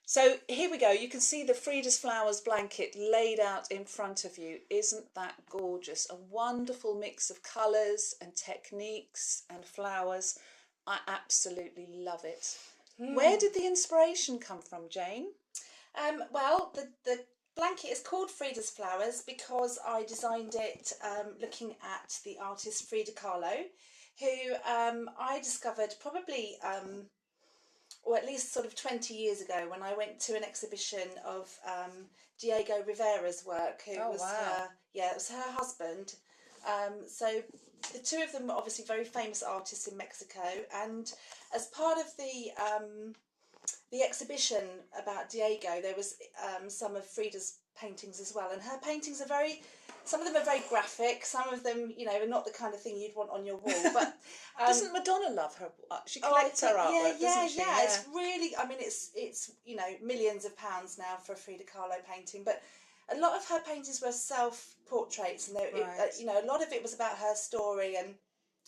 So here we go. You can see the Fridas Flowers blanket laid out in front of you. Isn't that gorgeous? A wonderful mix of colours and techniques and flowers. I absolutely love it. Where did the inspiration come from, Jane? Well, the blanket is called Frida's Flowers because I designed it looking at the artist Frida Kahlo, who I discovered probably, or at least sort of 20 years ago, when I went to an exhibition of Diego Rivera's work, who Oh, was wow. it was her husband. So the two of them were obviously very famous artists in Mexico, and as part of the exhibition about Diego, there was some of Frida's paintings as well, and her paintings are some of them are very graphic, some of them, you know, are not the kind of thing you'd want on your wall. But doesn't Madonna love her? She collects her artwork, doesn't she? Yeah. It's really, I mean, it's you know, millions of pounds now for a Frida Kahlo painting, but a lot of her paintings were self-portraits, and you know, a lot of it was about her story, and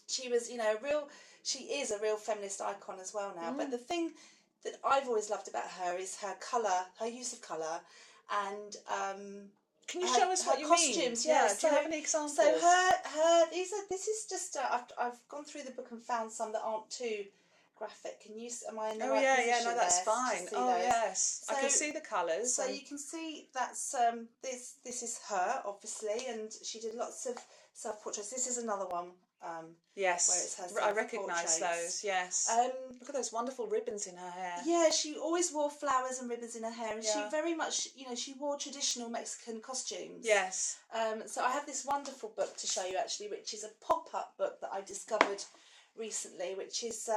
she was, you know, she is a real feminist icon as well now. But the thing that I've always loved about her is her colour, her use of colour, and can you show us what you costumes? mean? Yeah. Do you have any examples? So this is just I've gone through the book and found some that aren't too graphic. Am I in the right position? No, that's fine. Oh those? Yes, so, I can see the colours. So you can see that's this is her, obviously, and she did lots of self-portraits. This is another one. Yes, where it's her I recognise those. Yes. Look at those wonderful ribbons in her hair. Yeah, she always wore flowers and ribbons in her hair, and she very much, you know, she wore traditional Mexican costumes. Yes. So I have this wonderful book to show you, actually, which is a pop-up book that I discovered recently, which is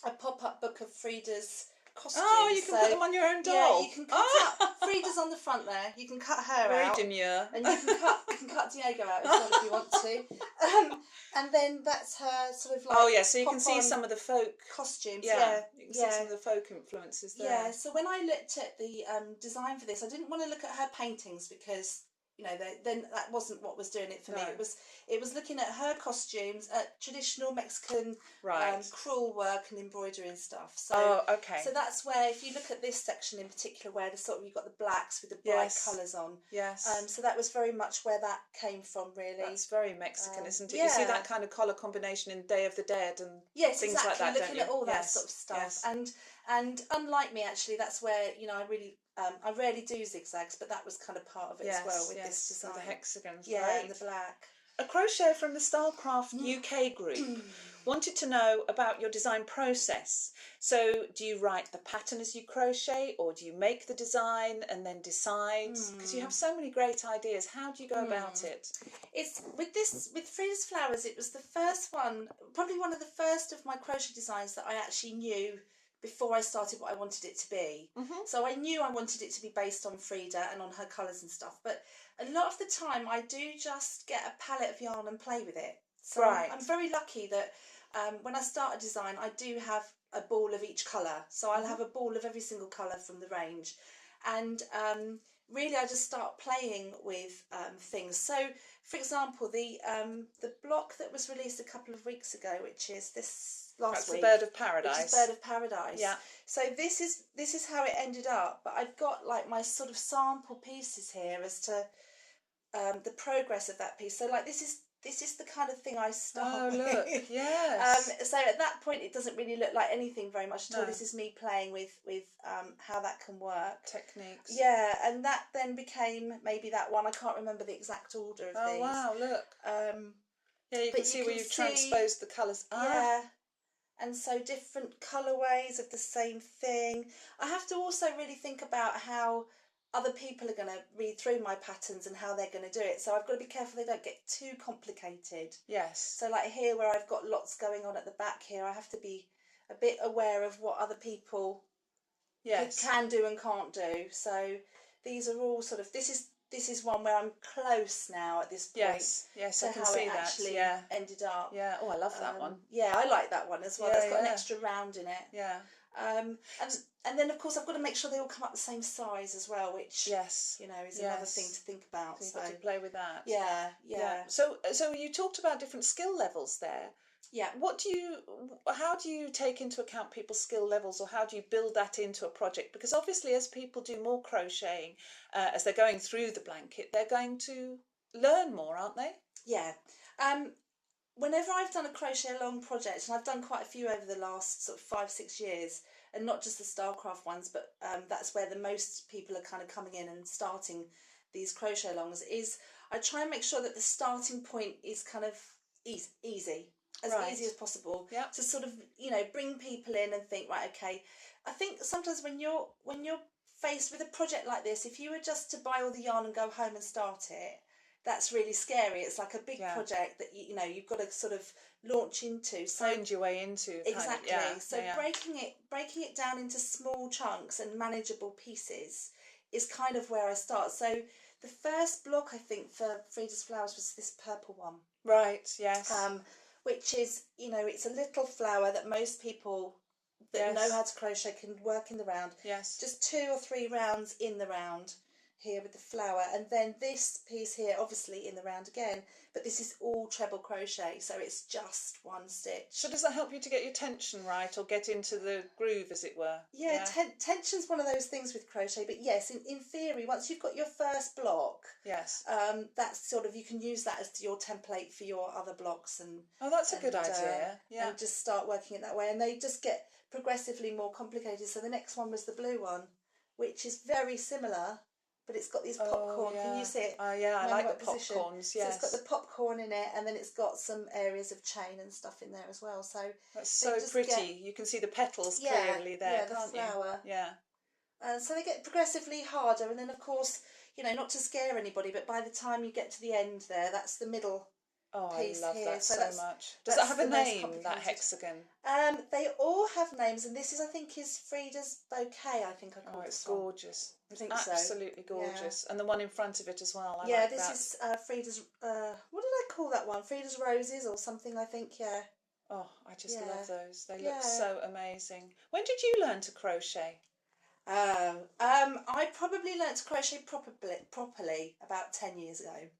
a pop-up book of Frida's costumes. Oh, you can put them on your own doll. Yeah, you can cut out. Frida's on the front there. You can cut her Very out. Very demure. And you can cut Diego out as well if you want to. And then that's her sort of like. Oh yeah, so you can see some of the folk costumes. Yeah, you can see some of the folk influences there. Yeah. So when I looked at the design for this, I didn't want to look at her paintings because, you know, then that wasn't what was doing it for me. It was looking at her costumes, at traditional Mexican crewel work and embroidery and stuff. So, so that's where, if you look at this section in particular, where you've got the blacks with the bright colours on. Yes. So that was very much where that came from, really. That's very Mexican, isn't it? You see that kind of colour combination in Day of the Dead and things like that, looking at all that sort of stuff. Yes. And unlike me, actually, that's where, you know, I rarely do zigzags, but that was kind of part of it as well with this design. The hexagons, and the black. A crocheter from the Starcraft UK group wanted to know about your design process. So do you write the pattern as you crochet, or do you make the design and then decide? Because you have so many great ideas. How do you go about it? It's with Frida's Flowers, it was the first one, probably one of the first of my crochet designs that I actually knew before I started what I wanted it to be. So I knew I wanted it to be based on Frida and on her colours and stuff, but a lot of the time I do just get a palette of yarn and play with it. So I'm very lucky that when I start a design, I do have a ball of each colour. So I'll have a ball of every single colour from the range, and really I just start playing with things. So for example, the block that was released a couple of weeks ago, which is this last week. That's the Bird of Paradise. Which is Bird of Paradise. Yeah. So this is how it ended up. But I've got like my sort of sample pieces here as to the progress of that piece. So like this is the kind of thing I start with. Oh look, yes. So at that point it doesn't really look like anything very much at all. This is me playing with how that can work. Techniques. Yeah, and that then became maybe that one. I can't remember the exact order of these. Oh wow, look. Yeah, you can see where you've transposed the colours. Yeah. And so different colourways of the same thing. I have to also really think about how other people are going to read through my patterns and how they're going to do it. So I've got to be careful they don't get too complicated. Yes. So like here where I've got lots going on at the back here, I have to be a bit aware of what other people can do and can't do. So these are all sort of, this is one where I'm close now at this point. Yes, to I can how see it that. actually ended up. Yeah, oh, I love that one. Yeah, I like that one as well. That's got an extra round in it. Yeah. And then of course I've got to make sure they all come up the same size as well, which you know is another thing to think about. So you've got to play with that. Yeah. So you talked about different skill levels there. Yeah. How do you take into account people's skill levels, or how do you build that into a project? Because obviously as people do more crocheting, as they're going through the blanket, they're going to learn more, aren't they? Yeah. Whenever I've done a crochet along project, and I've done quite a few over the last sort of 5-6 years, and not just the Starcraft ones, but that's where the most people are kind of coming in and starting these crochet alongs, is I try and make sure that the starting point is kind of easy. As easy as possible, to sort of, you know, bring people in and think, right, okay. I think sometimes when you're faced with a project like this, if you were just to buy all the yarn and go home and start it, that's really scary. It's like a big project that you know you've got to sort of launch into. So find your way into. Exactly. Breaking it down into small chunks and manageable pieces is kind of where I start. So the first block I think for Frida's Flowers was this purple one. Right. Yes. Which is, you know, it's a little flower that most people that know how to crochet can work in the round. Yes. Just 2 or 3 rounds in the round here with the flower, and then this piece here obviously in the round again, but this is all treble crochet, so it's just one stitch. So does that help you to get your tension right, or get into the groove, as it were? Tension's one of those things with crochet, but yes, in theory, once you've got your first block, that's sort of, you can use that as your template for your other blocks. And that's a good idea. And just start working it that way, and they just get progressively more complicated. So the next one was the blue one, which is very similar, but it's got these popcorn. Can you see it? Oh yeah, I like the popcorns. Yes. So it's got the popcorn in it, and then it's got some areas of chain and stuff in there as well. So that's so pretty. You can see the petals clearly there, can't you? Flower. Yeah. So they get progressively harder, and then of course, you know, not to scare anybody, but by the time you get to the end there, that's the middle. I love that so much. Does that have a name, that hexagon? They all have names, and this is, I think, is Frida's bouquet, I think I call it. It's gorgeous. I think absolutely gorgeous. And the one in front of it as well. I like this is Frida's, what did I call that one? Frida's Roses or something, I think, Oh, I just love those. They look so amazing. When did you learn to crochet? I probably learnt to crochet properly about 10 years ago.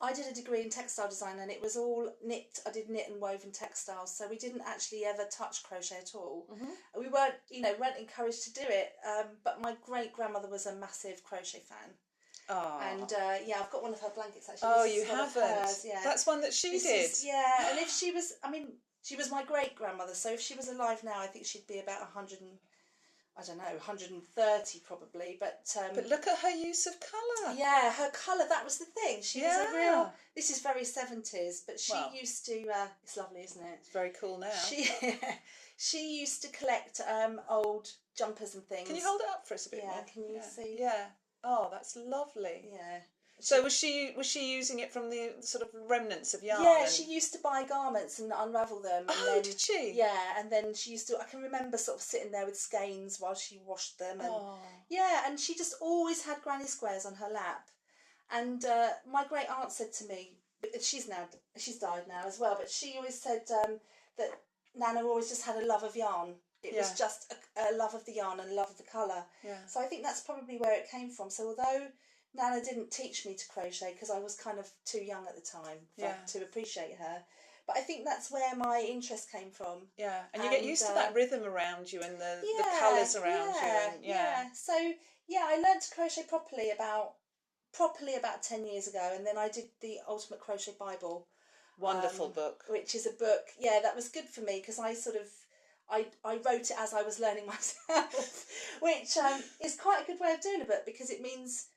I did a degree in textile design, and it was all knit. I did knit and woven textiles, so we didn't actually ever touch crochet at all. We weren't encouraged to do it. But my great grandmother was a massive crochet fan. And I've got one of her blankets actually. Oh, you haven't? That's one that she did. And if she was, she was my great grandmother. So if she was alive now, I think she'd be about 130 probably, but look at her use of colour. Yeah, her colour, that was the thing. She was a real, this is very 70s, but she used to, it's lovely, isn't it? It's very cool now. She used to collect old jumpers and things. Can you hold it up for us a bit more? Yeah, can you see? Yeah. Oh, that's lovely. Yeah. So was she using it from the sort of remnants of yarn? Yeah, she used to buy garments and unravel them. And then, did she? Yeah, and then she used to, I can remember sort of sitting there with skeins while she washed them. And and she just always had granny squares on her lap. And my great aunt said to me, she's died now as well, but she always said that Nana always just had a love of yarn. It was just a love of the yarn and a love of the colour. Yeah. So I think that's probably where it came from. So although Nana didn't teach me to crochet because I was kind of too young at the time to appreciate her, but I think that's where my interest came from. Yeah, and you get used to that rhythm around you and the colours around you. And, So I learnt to crochet properly about 10 years ago, and then I did the Ultimate Crochet Bible. Wonderful book. Which is a book, that was good for me because I sort of I wrote it as I was learning myself, which is quite a good way of doing a book because it means,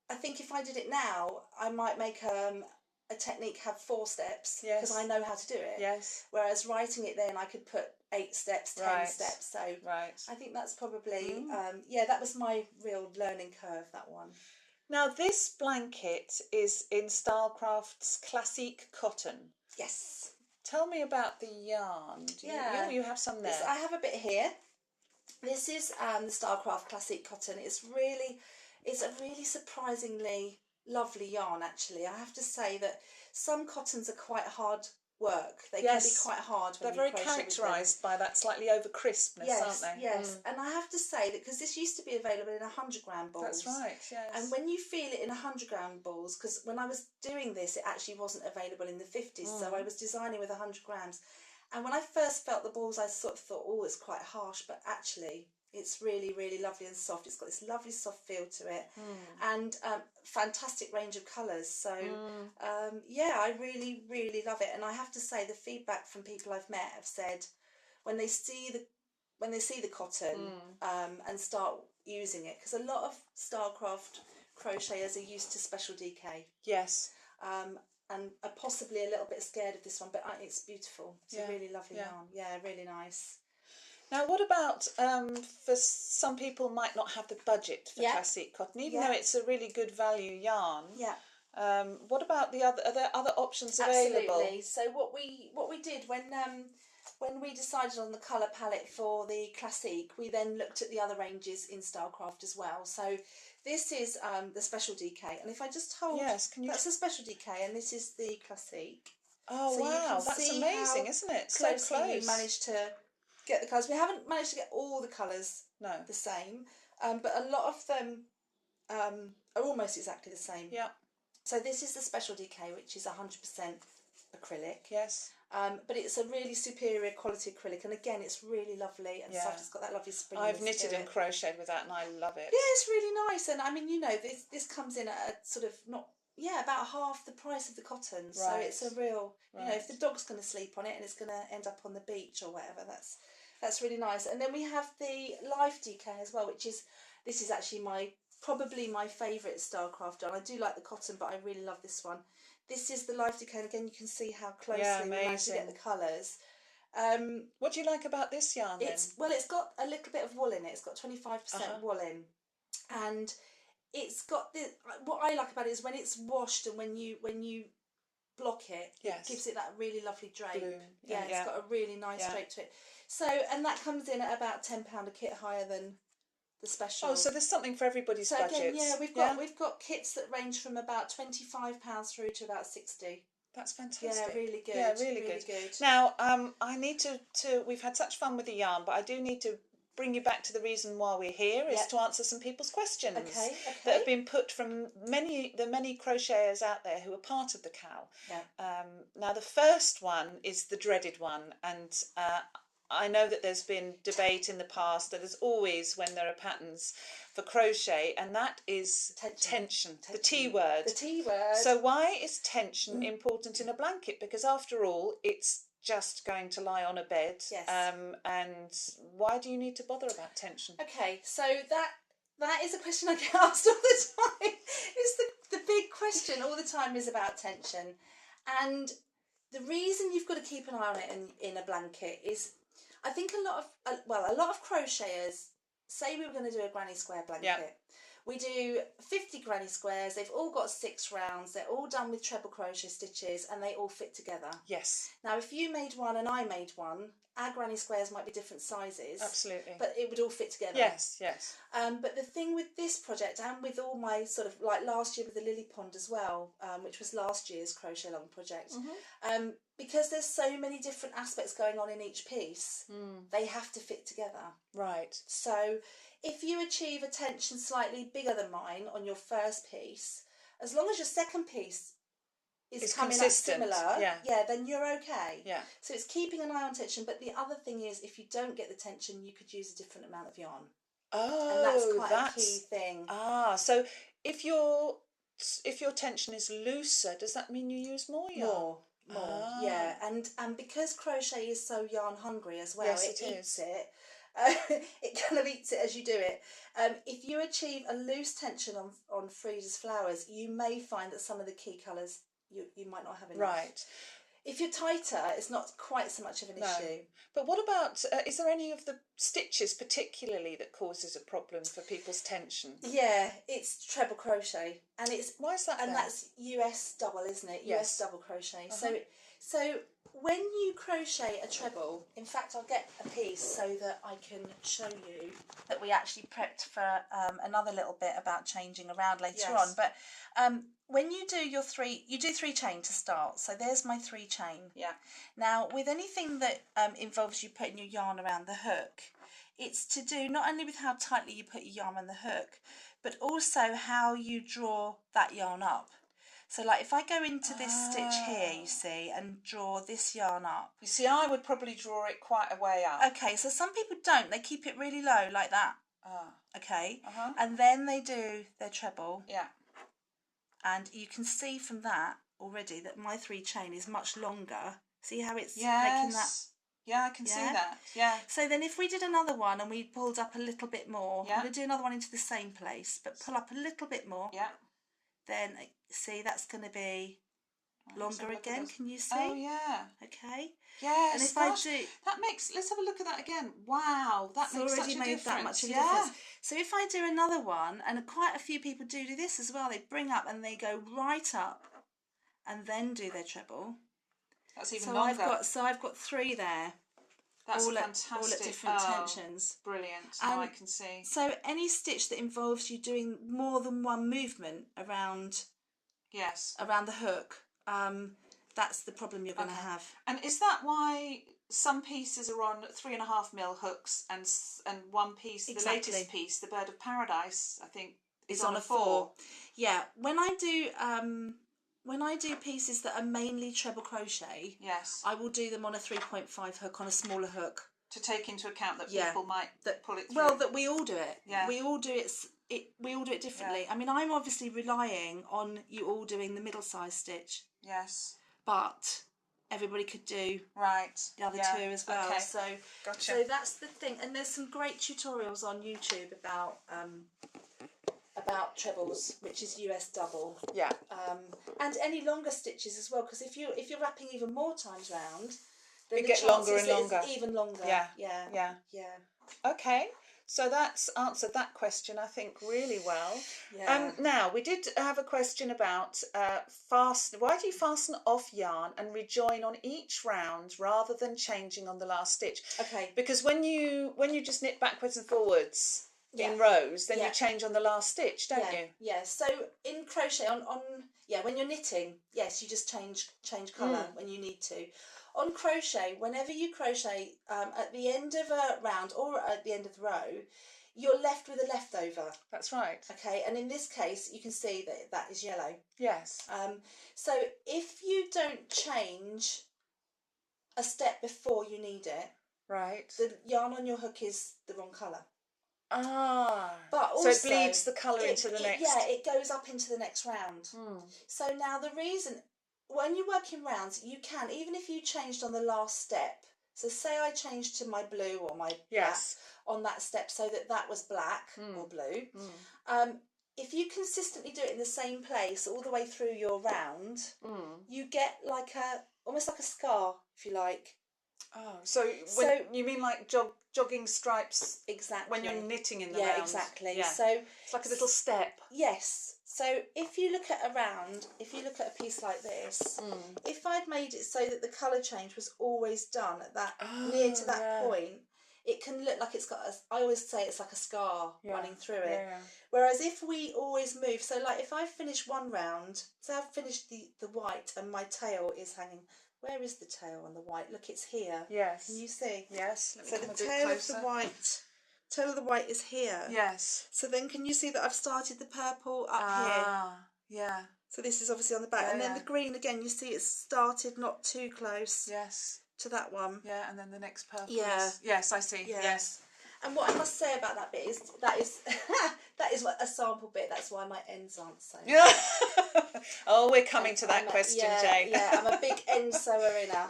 I think if I did it now, I might make a technique have 4 steps because I know how to do it. Yes. Whereas writing it then I could put 8 steps, 10 steps. So I think that's probably, that was my real learning curve, that one. Now this blanket is in Stylecraft's Classic Cotton. Yes. Tell me about the yarn. You have some there. I have a bit here. This is the Starcraft Classic Cotton. It's a really surprisingly lovely yarn, actually. I have to say that some cottons are quite hard work. They Yes. can be quite hard when They're you very crochet with them. characterised by that slightly over crispness, aren't they? Yes. And I have to say that because this used to be available in 100-gram balls. That's right, yes. And when you feel it in 100-gram balls, because when I was doing this, it actually wasn't available in the 50s, so I was designing with 100 grams. And when I first felt the balls, I sort of thought, oh, it's quite harsh, but actually it's really, really lovely and soft. It's got this lovely soft feel to it, and fantastic range of colours. So, yeah, I really, really love it. And I have to say, the feedback from people I've met have said when they see the cotton and start using it, because a lot of Starcraft crocheters are used to Special DK. Yes. And are possibly a little bit scared of this one, but it's beautiful. It's a really lovely yarn. Yeah, really nice. Now, what about for some people might not have the budget for classic cotton, even though it's a really good value yarn? Yeah. What about the other? Are there other options available? Absolutely. So what we did when we decided on the colour palette for the classique, we then looked at the other ranges in Starcraft as well. So this is the Special DK, and if I just hold, that's the Special DK, and this is the classique. Oh, so wow, that's amazing, isn't it? So close. We managed to get the colours. We haven't managed to get all the colours the same, but a lot of them are almost exactly the same. Yeah. So this is the Special DK, which is 100% acrylic. Yes. But it's a really superior quality acrylic, and again, it's really lovely and soft. It's got that lovely spring. I've knitted and crocheted with that, and I love it. Yeah, it's really nice, and I mean, you know, this comes in at a sort of about half the price of the cotton. Right. So it's a real, you know, if the dog's going to sleep on it and it's going to end up on the beach or whatever, that's really nice. And then we have the Live DK as well, which is actually probably my favourite Starcraft yarn. I do like the cotton, but I really love this one. This is the Live DK, and again, you can see how closely we managed to get the colours. What do you like about this yarn then? It's got a little bit of wool in it. It's got 25% wool in, and it's got what I like about it is when it's washed and when you block it, it gives it that really lovely drape. Bloom. Yeah, it's got a really nice drape to it. So, and that comes in at about £10 a kit, higher than the special. Oh, so there's something for everybody's budgets. Again, we've got kits that range from about £25 through to about £60. That's fantastic. Yeah, really good. Yeah, really good. Now, I need to we've had such fun with the yarn, but I do need to bring you back to the reason why we're here is to answer some people's questions that have been put from the many crocheters out there who are part of the CAL. Yeah. Now, the first one is the dreaded one, and I know that there's been debate in the past that there's always when there are patterns for crochet, and that is tension. The T word. The T word. So why is tension important in a blanket? Because after all, it's just going to lie on a bed. Yes. And why do you need to bother about tension? Okay, so that is a question I get asked all the time. It's the big question all the time is about tension, and the reason you've got to keep an eye on it in a blanket is, I think a lot of crocheters say we were going to do a granny square blanket. Yeah. We do 50 granny squares. They've all got 6 rounds. They're all done with treble crochet stitches, and they all fit together. Yes. Now, if you made one and I made one, our granny squares might be different sizes. Absolutely. But it would all fit together. Yes, yes. But the thing with this project, and with all my sort of, like last year with the Lily Pond as well, which was last year's crochet long project, because there's so many different aspects going on in each piece, they have to fit together. Right. So if you achieve a tension slightly bigger than mine on your first piece, as long as your second piece is coming consistent. Up similar, then you're okay. Yeah. So it's keeping an eye on tension, but the other thing is, if you don't get the tension, you could use a different amount of yarn. Oh, and that's quite a key thing. So if your tension is looser, does that mean you use more yarn? More, yeah. And because crochet is so yarn hungry as well, it eats it. It kind of eats it as you do it. If you achieve a loose tension on Frida's Flowers, you may find that some of the key colours you might not have enough. Right. If you're tighter, it's not quite so much of an issue. But what about, is there any of the stitches particularly that causes a problem for people's tension? Yeah, it's treble crochet. And it's, why is that? And that's US double, isn't it? Yes. US double crochet. So when you crochet a treble, in fact I'll get a piece so that I can show you that we actually prepped for another little bit about changing around later on. But when you do your you do 3 chain to start. So there's my 3 chain. Yeah. Now with anything that involves you putting your yarn around the hook, it's to do not only with how tightly you put your yarn on the hook, but also how you draw that yarn up. So like if I go into this stitch here, you see, and draw this yarn up. You see, I would probably draw it quite a way up. Okay, so some people don't. They keep it really low like that. Okay. And then they do their treble. Yeah. And you can see from that already that my 3 chain is much longer. See how it's making that? Yeah, I can see that. Yeah. So then if we did another one and we pulled up a little bit more, I'm going to do another one into the same place, but pull up a little bit more. Yeah. Then see that's going to be longer again. Can you see? Oh yeah. Okay. Yes. And if I do, that makes. Let's have a look at that again. Wow, that makes such a difference. That much of a difference. So if I do another one, and quite a few people do this as well. They bring up and they go right up, and then do their treble. That's even longer. I've got 3 there. That's fantastic. All at different tensions. Brilliant. Now I can see. So any stitch that involves you doing more than one movement around the hook, that's the problem you're going to have. And is that why some pieces are on 3.5mm hooks and one piece, the latest piece, the Bird of Paradise, I think, is on a 4? Yeah. When I do pieces that are mainly treble crochet, I will do them on a 3.5 hook, on a smaller hook. To take into account that people might pull it through. Well, that we all do it. Yeah. We all do it. We all do it differently. Yeah. I mean, I'm obviously relying on you all doing the middle size stitch. Yes. But everybody could do the other 2 as well. Okay. So, gotcha. So that's the thing. And there's some great tutorials on YouTube about trebles, which is US double. Yeah. And any longer stitches as well, because if you're wrapping even more times round, then it gets longer and longer. It's even longer. Yeah. Okay. So that's answered that question, I think, really well. Yeah. Now, we did have a question about why do you fasten off yarn and rejoin on each round rather than changing on the last stitch? Okay. Because when you just knit backwards and forwards in rows, then you change on the last stitch, don't you? Yeah. So in crochet, when you're knitting, yes, you just change colour when you need to. On crochet, whenever you crochet at the end of a round or at the end of the row, you're left with a leftover. That's right. Okay, and in this case, you can see that is yellow. Yes. So if you don't change a step before you need it, the yarn on your hook is the wrong colour. But also, so it bleeds the colour into the next. Yeah, it goes up into the next round. So now the reason, when you work in rounds, you can, even if you changed on the last step. So say I changed to my blue or my black on that step, so that was black or blue. If you consistently do it in the same place all the way through your round, you get almost like a scar, if you like. Oh, so you mean like jogging stripes? Exactly. When you're knitting in the round. Exactly. Yeah. So it's like a little step. Yes. So if you look at a piece like this, if I'd made it so that the colour change was always done at that near to that point, it can look like it's got I always say it's like a scar running through it. Yeah. Whereas if we always move, so like if I finish one round, so I've finished the white and my tail is hanging. Where is the tail on the white? Look, it's here. Yes. Can you see? Yes. So the tail of the white is here. Yes. So then can you see that I've started the purple up here? Yeah. So this is obviously on the back. And then the green, again, you see it's started not too close. Yes. To that one. Yeah, and then the next purple. Yeah. Yes, I see. Yeah. Yes. And what I must say about that bit is that is like a sample bit. That's why my ends aren't sewn. Yeah. Oh, we're coming to that question, Jane. Yeah, I'm a big end sewer inner.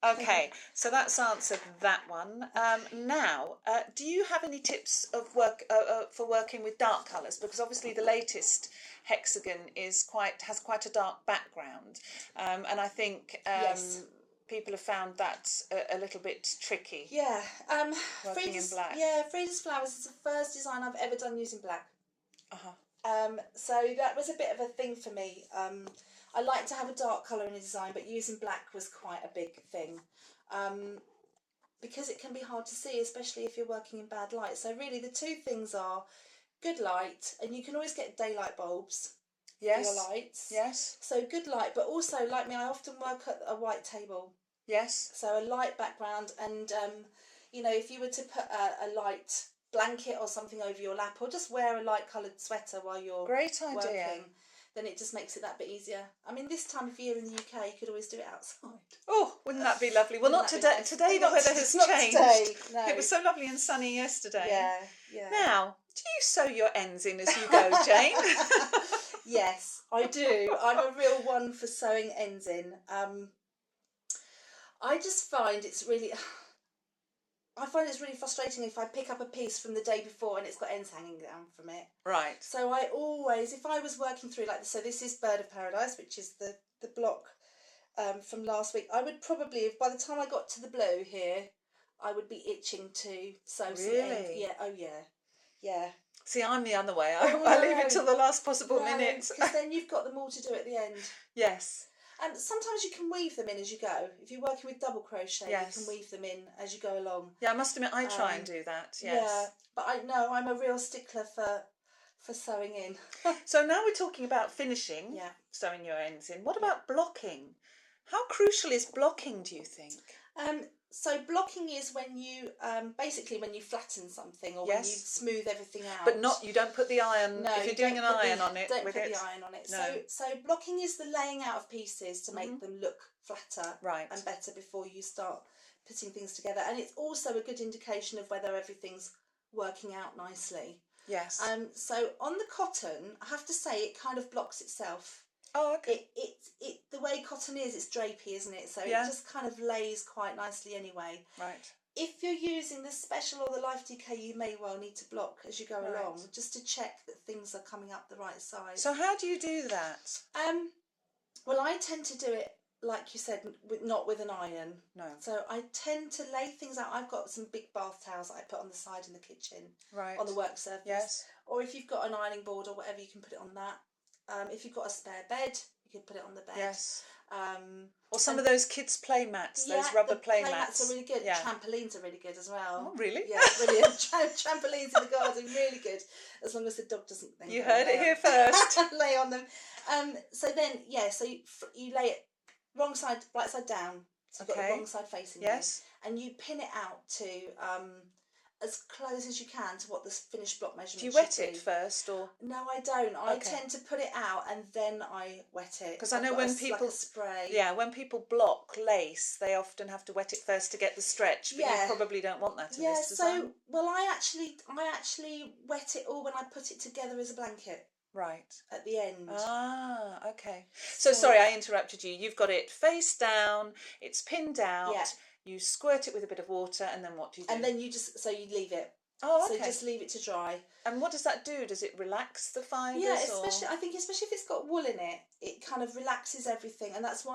Okay, so that's answered that one. Now, do you have any tips of for working with dark colours? Because obviously the latest hexagon has quite a dark background, and I think people have found that a little bit tricky. Yeah, working in black. Yeah, Fridas Flowers is the first design I've ever done using black. So that was a bit of a thing for me. I like to have a dark colour in a design, but using black was quite a big thing. Because it can be hard to see, especially if you're working in bad light. So really the two things are good light, and you can always get daylight bulbs for your lights. Yes. So good light, but also, like me, I often work at a white table. Yes. So a light background, and you know, if you were to put a light blanket or something over your lap, or just wear a light coloured sweater while you're working, then it just makes it that bit easier. I mean, this time of year in the UK, you could always do it outside. Oh, wouldn't that be lovely? Well, not today. Nice? Today the weather has changed. Today, no. It was so lovely and sunny yesterday. Yeah. Now, do you sew your ends in as you go, Jane? Yes, I do. I'm a real one for sewing ends in. I just find it's really... I find it's really frustrating if I pick up a piece from the day before and it's got ends hanging down from it. Right. So I always, if I was working through like this, so this is Bird of Paradise, which is the block from last week, I would probably, if by the time I got to the blue here, I would be itching to sew some ends. Yeah, oh yeah. Yeah. See, I'm the other way. I leave it till the last possible minute. Because then you've got them all to do at the end. Yes. And sometimes you can weave them in as you go. If you're working with double crochet, you can weave them in as you go along. Yeah, I must admit, I try and do that, yes. Yeah, but I'm a real stickler for sewing in. So now we're talking about finishing, sewing your ends in. What about blocking? How crucial is blocking, do you think? So blocking is when you basically when you flatten something or when you smooth everything out. But you don't put the iron. No, if you're doing an iron on it, don't put the iron on it. No. So blocking is the laying out of pieces to make them look flatter and better before you start putting things together. And it's also a good indication of whether everything's working out nicely. Yes. So on the cotton, I have to say it kind of blocks itself. Oh, okay. It the way cotton is, it's drapey, isn't it? So it just kind of lays quite nicely anyway. Right. If you're using the Special or the Live DK, you may well need to block as you go along, just to check that things are coming up the right size. So how do you do that? Well, I tend to do it, like you said, not with an iron. No. So I tend to lay things out. I've got some big bath towels that I put on the side in the kitchen. Right. On the work surface. Yes. Or if you've got an ironing board or whatever, you can put it on that. If you've got a spare bed, you can put it on the bed. Yes. Or some of those kids' play mats, those rubber play mats. Mats are really good. Yeah. Trampolines are really good as well. Oh, really? Yeah, brilliant. Trampolines in the garden, really good. As long as the dog doesn't. You heard it here first. Lay on them. So then, so you lay it wrong side, right side down. So you've got the wrong side facing. Yes. And you pin it out to as close as you can to what the finished block measurement should be. Do you wet it first, or? No, I don't. I tend to put it out and then I wet it. Because I know when people spray. Yeah, when people block lace, they often have to wet it first to get the stretch. But you probably don't want that in this design. Well, I actually wet it all when I put it together as a blanket. Right. At the end. Ah, okay. So sorry, I interrupted you. You've got it face down. It's pinned out. Yeah. You squirt it with a bit of water, and then what do you do? And then you leave it. Oh, okay. So just leave it to dry. And what does that do? Does it relax the fibres? Yeah, I think especially if it's got wool in it, it kind of relaxes everything, and that's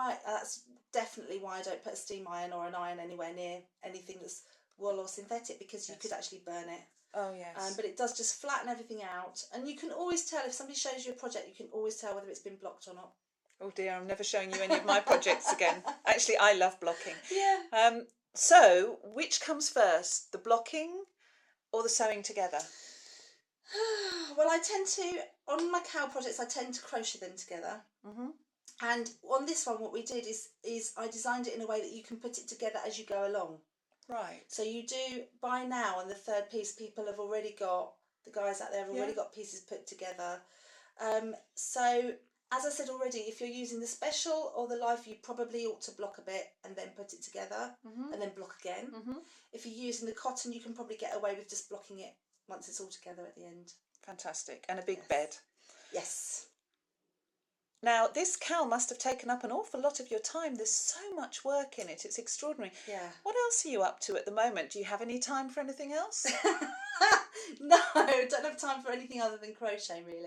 definitely why I don't put a steam iron or an iron anywhere near anything that's wool or synthetic, because you could actually burn it. Oh, yes. But it does just flatten everything out, and you can always tell if somebody shows you a project. You can always tell whether it's been blocked or not. Oh dear, I'm never showing you any of my projects again. Actually, I love blocking. Yeah. So, which comes first, the blocking or the sewing together? Well, I tend to, on my cowl projects, I tend to crochet them together. Mm-hmm. And on this one, what we did is I designed it in a way that you can put it together as you go along. Right. So you do, by now, on the third piece, people have already got, the guys out there have already got pieces put together. So, as I said already, if you're using the Special or the Live, you probably ought to block a bit and then put it together and then block again. Mm-hmm. If you're using the cotton, you can probably get away with just blocking it once it's all together at the end. Fantastic. And a big bed. Yes. Now, this cowl must have taken up an awful lot of your time. There's so much work in it. It's extraordinary. Yeah. What else are you up to at the moment? Do you have any time for anything else? No, don't have time for anything other than crochet, really.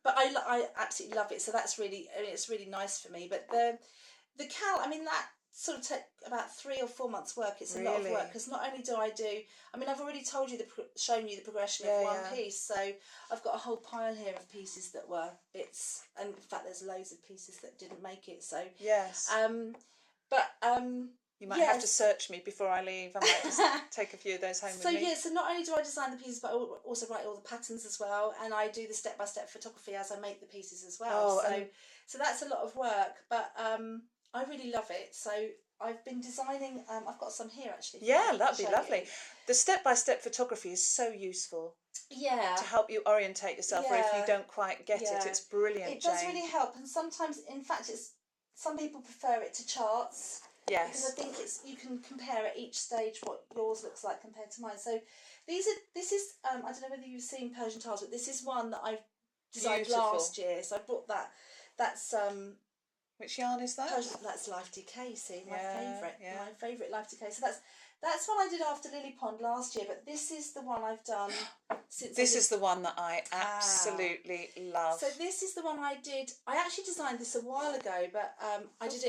But I absolutely love it. So that's really, it's really nice for me. But the cowl, I mean, sort of take about 3 or 4 months work. It's a lot of work, because not only do I do, I mean, I've already told you, shown you the progression of one piece, so I've got a whole pile here of pieces that were bits, and in fact there's loads of pieces that didn't make it, so you might have to search me before I leave. I might just take a few of those home with me. So not only do I design the pieces, but I also write all the patterns as well, and I do the step-by-step photography as I make the pieces as well. So that's a lot of work, but I really love it. So I've been designing, I've got some here actually. Yeah, that'd be lovely. The step-by-step photography is so useful. Yeah. To help you orientate yourself, or if you don't quite get it, it's brilliant. It does really help, and sometimes, in fact, some people prefer it to charts. Yes. Because I think you can compare at each stage what yours looks like compared to mine. So this is I don't know whether you've seen Persian tiles, but this is one that I designed last year. So I bought that. That's which yarn is that? That's Live DK. See, my favourite Live DK. So that's one I did after Lily Pond last year, but this is the one I've done since. This is the one that I absolutely love. So this is the one I did. I actually designed this a while ago, but I did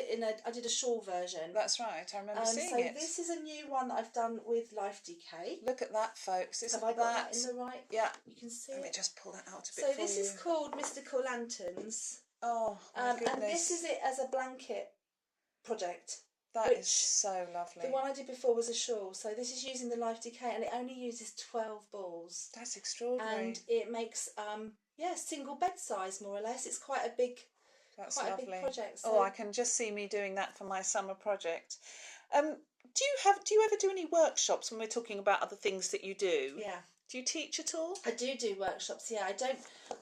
a shawl version. That's right. I remember seeing it. So this is a new one that I've done with Live DK. Look at that, folks. Have I got that in the right? Yeah. You can see. Let me just pull that out a bit. So this is called Mystical Lanterns. Oh my goodness. And this is it as a blanket project. That is so lovely. The one I did before was a shawl, so this is using the Live DK, and it only uses 12 balls. That's extraordinary. And it makes single bed size, more or less. It's quite a big, a big project. So. Oh, I can just see me doing that for my summer project. Do you ever do any workshops when we're talking about other things that you do? Yeah. Do you teach at all? I do workshops. Yeah, I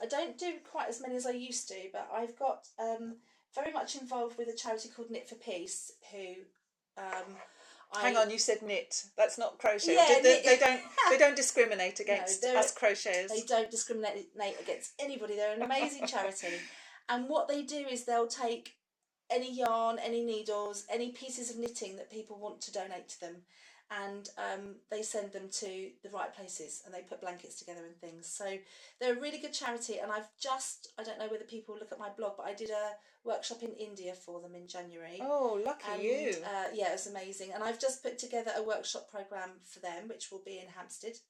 don't do quite as many as I used to, but I've got very much involved with a charity called Knit for Peace, who hang on, you said knit. That's not crochet. Yeah, they don't discriminate against us crocheters. They don't discriminate against anybody. They're an amazing charity, and what they do is they'll take any yarn, any needles, any pieces of knitting that people want to donate to them, and they send them to the right places, and they put blankets together and things. So they're a really good charity, and I don't know whether people look at my blog, but I did a workshop in India for them in January. Oh, lucky you. Yeah, it was amazing. And I've just put together a workshop programme for them, which will be in Hampstead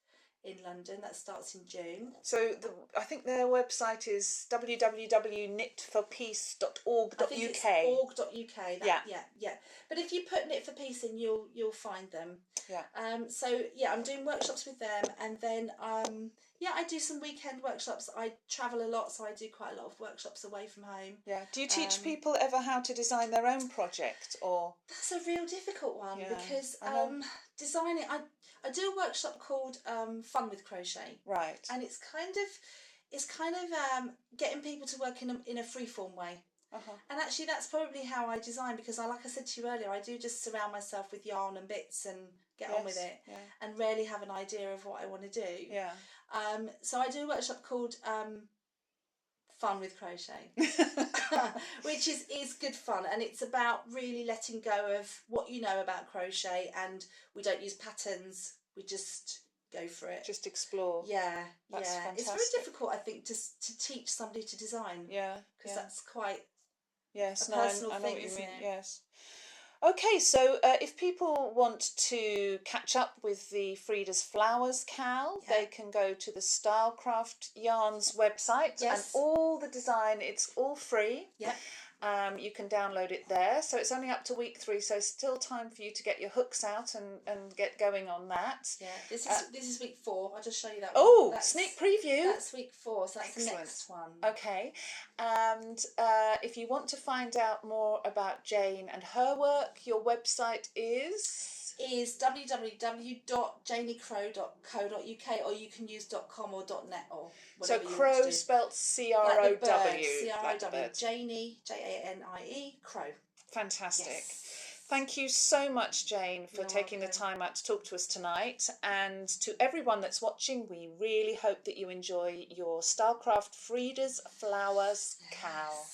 in London. That starts in June. So I think their website is www.knitforpeace.org.uk. I think it's org.uk. Yeah. But if you put Knit for Peace in, you'll find them. Yeah. So yeah, I'm doing workshops with them, and then I do some weekend workshops. I travel a lot, so I do quite a lot of workshops away from home. Yeah. Do you teach people ever how to design their own project, or? That's a real difficult one, because designing. I do a workshop called Fun with Crochet. Right. And it's kind of getting people to work in a freeform way. Uh-huh. And actually that's probably how I design, because like I said to you earlier, I do just surround myself with yarn and bits and get on with it, and rarely have an idea of what I want to do. Yeah. So I do a workshop called Fun with Crochet, which is good fun, and it's about really letting go of what you know about crochet, and we don't use patterns, we just go for it. Just explore. Yeah, that's fantastic. It's very difficult, I think, to teach somebody to design. Yeah. Because that's quite a personal thing, I know what you isn't mean. it? Yes. Okay, so if people want to catch up with the Fridas Flowers Cal, they can go to the Stylecraft Yarns website, and all the design, it's all free. Yeah. You can download it there. So it's only up to week 3, so still time for you to get your hooks out and get going on that. Yeah, this is week 4. I'll just show you that one. Sneak preview. That's week 4, so that's the next one. Okay. And if you want to find out more about Jane and her work, your website is www.janecrow.co.uk, or you can use .com or .net or whatever. So Crow spelt C-R-O-W. C-R-O-W. Janie, Janie, Crow. Fantastic. Yes. Thank you so much, Jane, for taking the time out to talk to us tonight. And to everyone that's watching, we really hope that you enjoy your Starcraft Fridas Flowers Cal.